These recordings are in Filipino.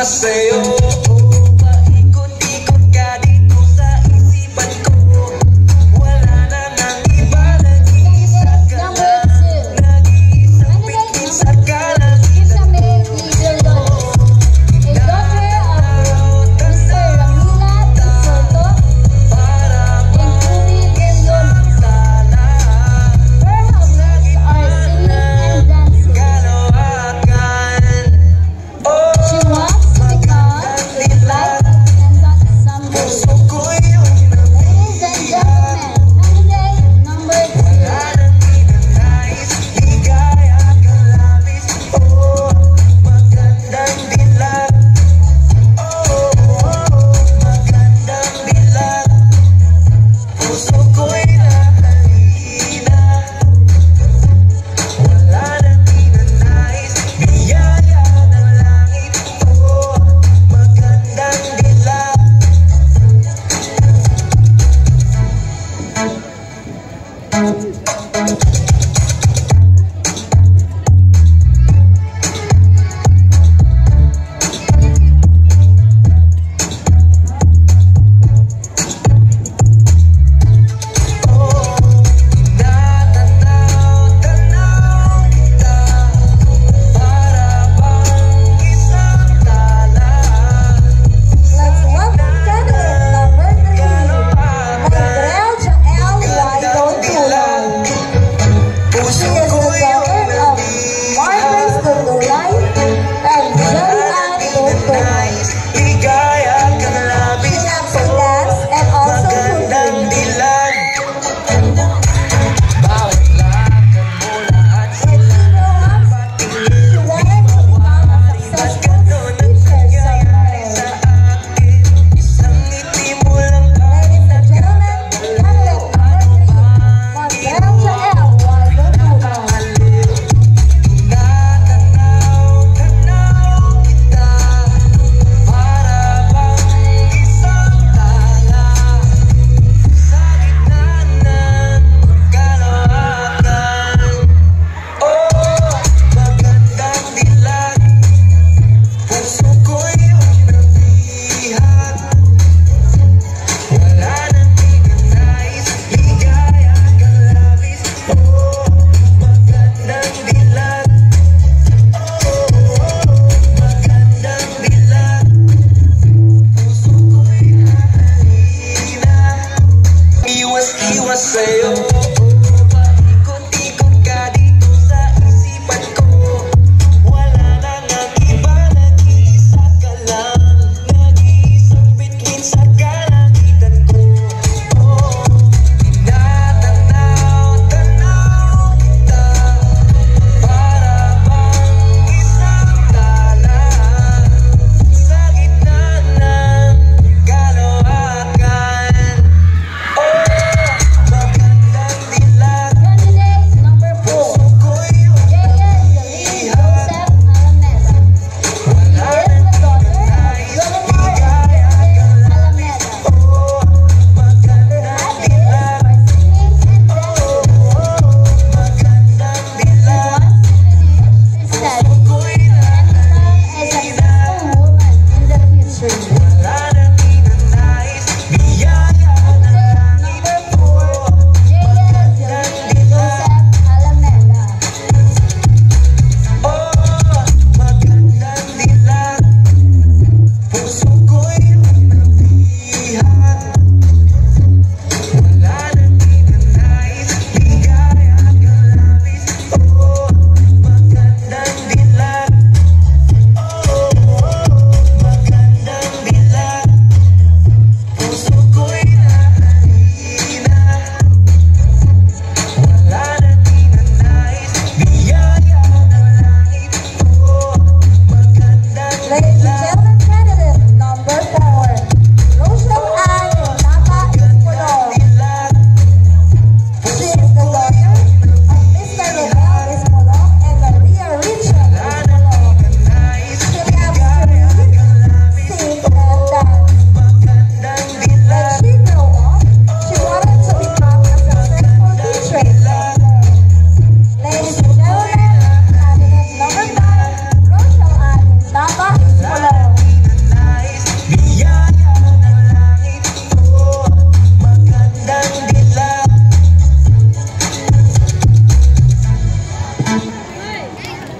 sumasayo. Paikot-ikot ka dito sa isipan ko. Wala na nang iba, nag-iisa ka lang. Nag-iisang pag-isa ka lang. She wants to become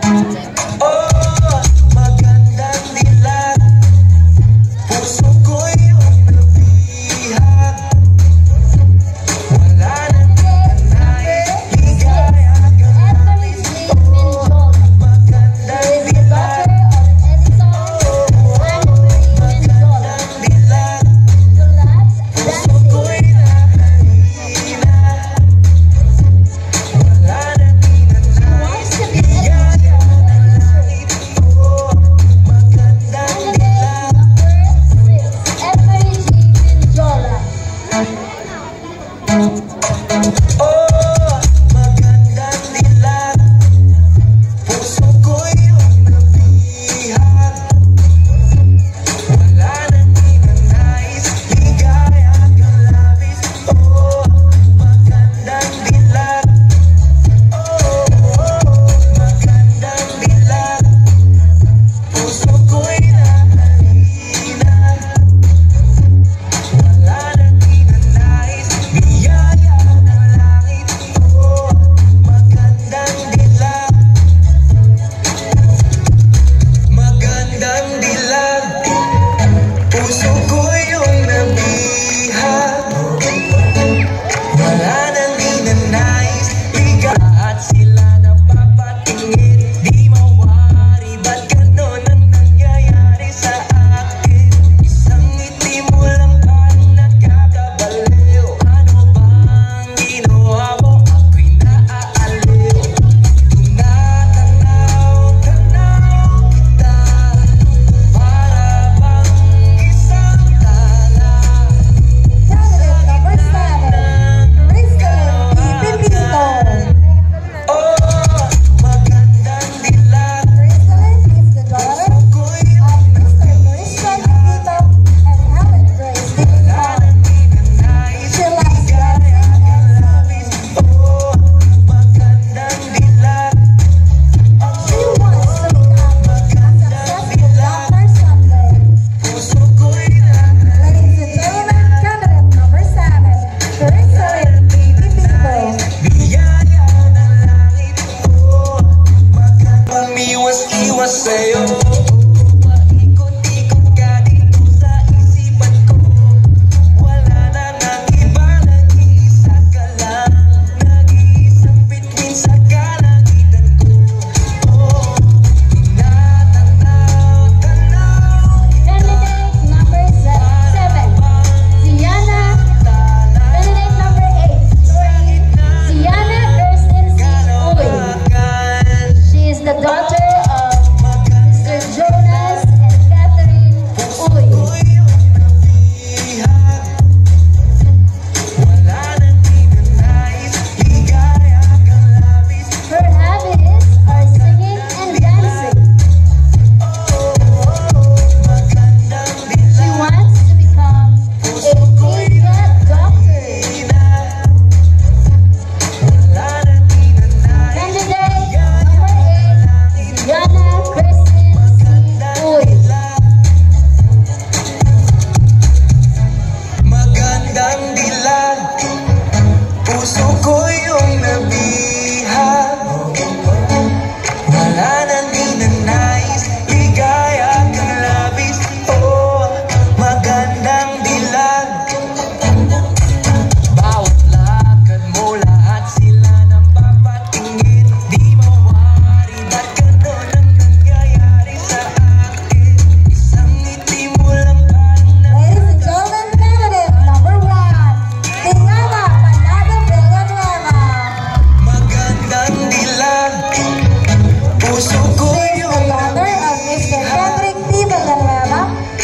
Oh, magandang dilag, puso ko'y iyong nabihag. Wala nang nanay, ligaya kang labis. Oh, magandang dilag, magandang dilag, puso ko'y nahalina. Wala nang ninanais, ligaya ng langit. Oh, magandang dilag. Oh, magandang dilag, puso ko'y iyong nabihag. Wala nang ninanais, ligaya kang labis. Oh, magandang dilag. Oh, magandang dilag, puso ko'y nahalina. Wala nang ninanais, biyaya ng langit. Oh, magandang dilag. Magandang dilag, puso ko'y iyong nabihag. Wala nang ninanais, liga at sila napapatingin. Di mawari, ba't ganon ang nangyayari sa akin? Isang ngiti mo lang ang nakakabaliw. Ano bang ginawa mo? Ako'y naaaliw. Tinatanaw kita, para bang isang tala sa gitna ng kalawakan. Oh, magandang dilag, puso ko'y iyong nabihag. Wala nang ninanais, ligaya kang labis. Oh, magandang dilag. Magandang dilag, puso ko'y nahalina. Biyaya ng langit. Oh, magandang umiwas-iwas sa'yo. Paikot-ikot ka dito sa isipan ko. Wala na nang iba, nag-iisa ka lang. Nag-iisang bituin sa kalangitan ko. Oh, tinatanaw kalawakan. She is the daughter of Mr. Magandang Jonas and Catherine Uy. ko'y iyong nabihag. Wala nang ninanais, ligaya kang labis. Her habits are singing and dancing. Oh, magandang She dilag, wants to become a pediatric doctor. ina. Wala nang ninanais, Candidate ligaya number ng 8, langit. Diana Kristen Magandang Uy. dilag, magandang dilag, puso ko'y iyong nabihag. Wala nang ninanais, ligaya kang labis. Oh, magandang dilag. Bawat lakad mo, lahat sila napapatingin. Di mawari, ba't ganon ang nangyayari sa akin? Isang ngiti mo lang ang Ladies and gentlemen, candidate number 1, Diana Panado Villanueva. magandang dilag, puso ko'y The iyong daughter of Mr. nabihag. Frederick P. Villanueva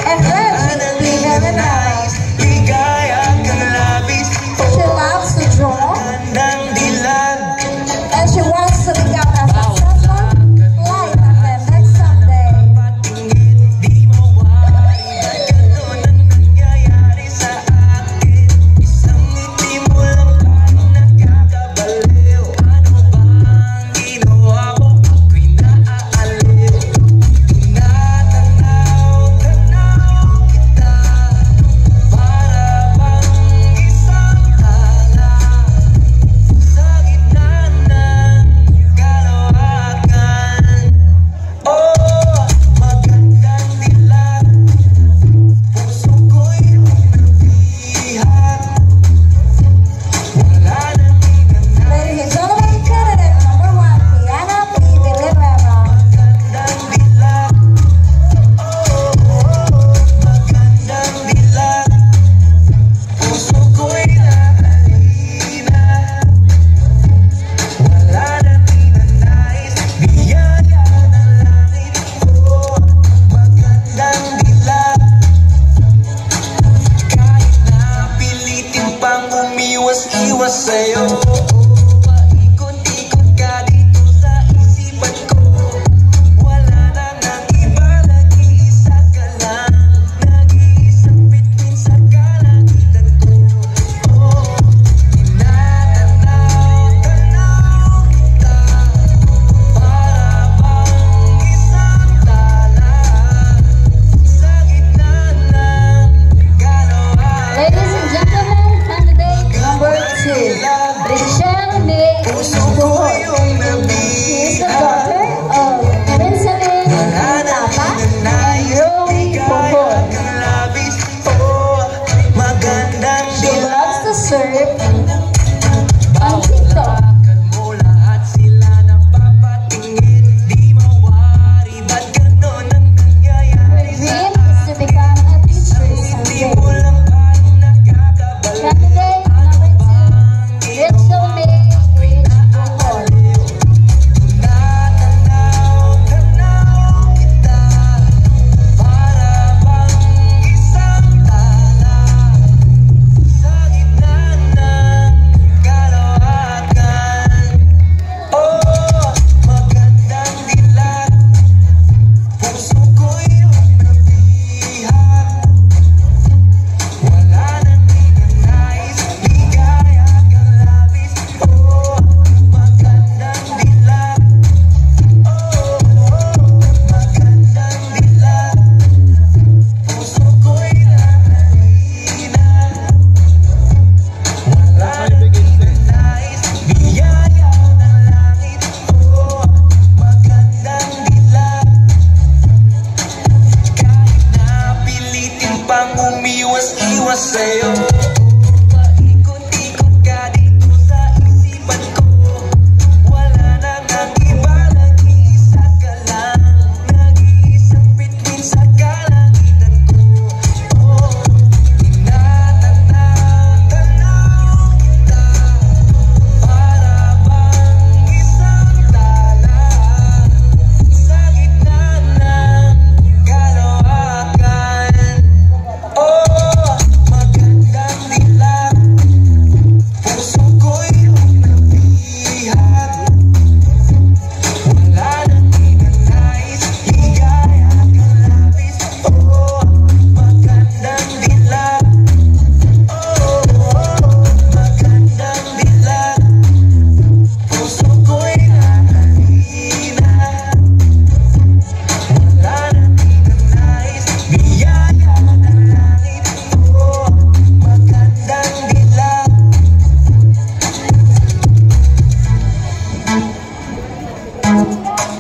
and Wala Reggie nang P. Villanueva. ninanais, ligaya kang labis. She loves to draw Magandang dilag, and she wants to become a successful flight attendant someday. patingin. Di mawari, ba't ganon ang nangyayari sa akin? Isang ngiti mo lang ang nakakabaliw. Ano bang ginawa mo? Ako'y naaaliw.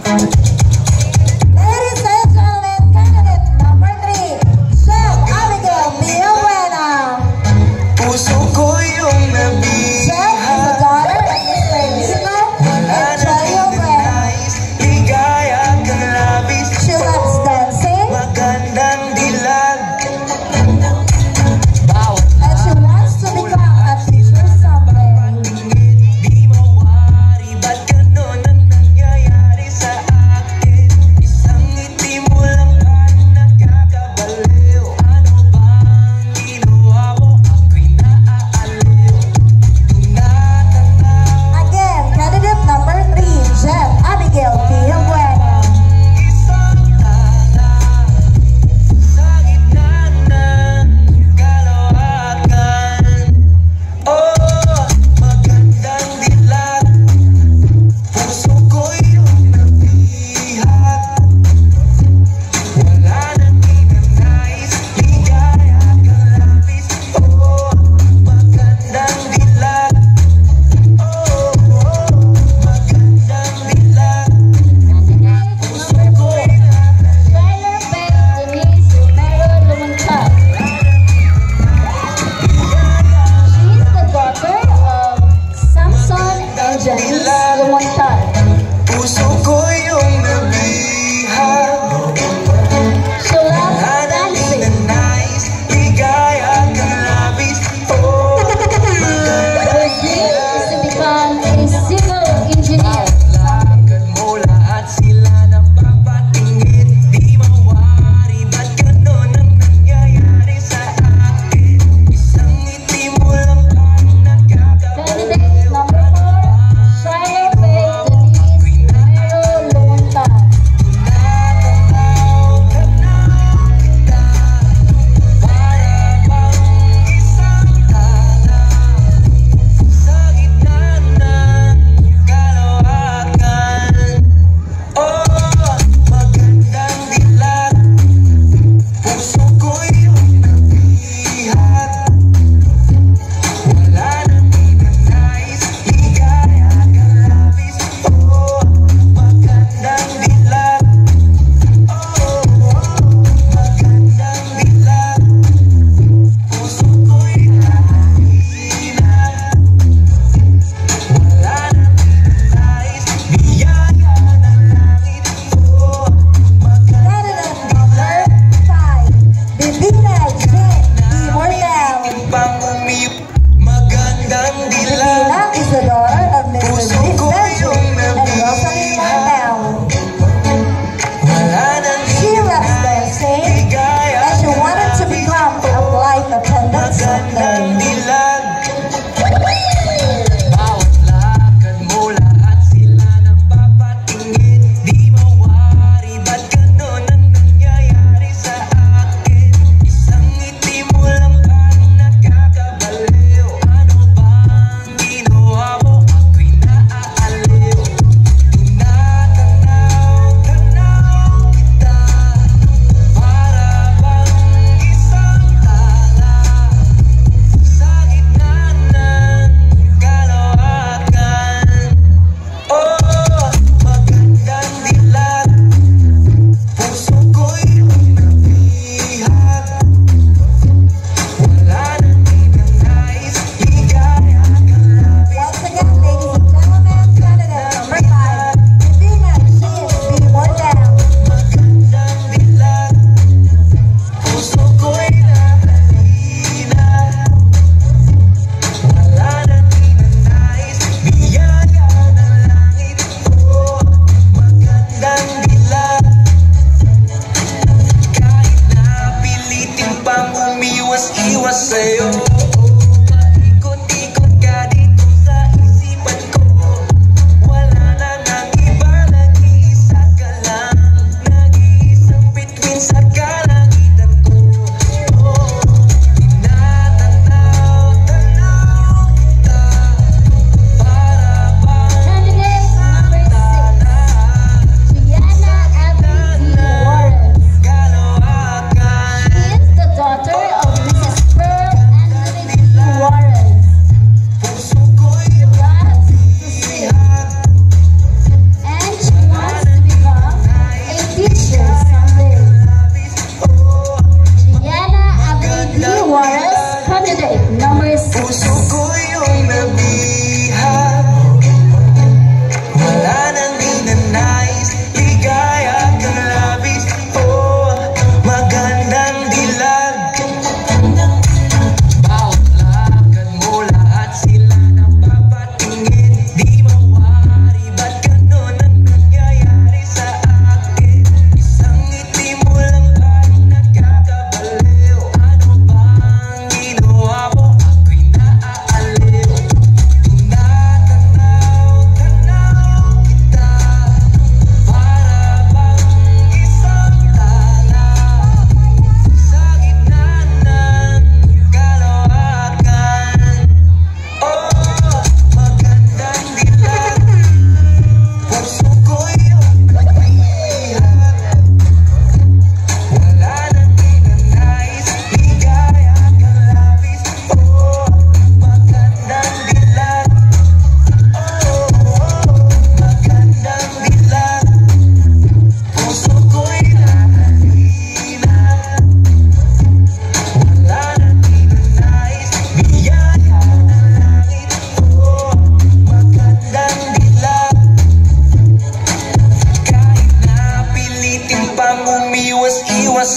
Ladies and gentlemen, candidate number 3, Chef Abigail Villabuena. Puso ko yung Chef is the nabiha. daughter of Mr. Lino Wala and na Chayo Buena. nais, ligaya kang labis. She loves dancing Magandang dilag. Bawat and she wants to become a teacher someday. tingin, di mawari. Ba't ganon ang nangyayari sa akin?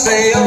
sa'yo.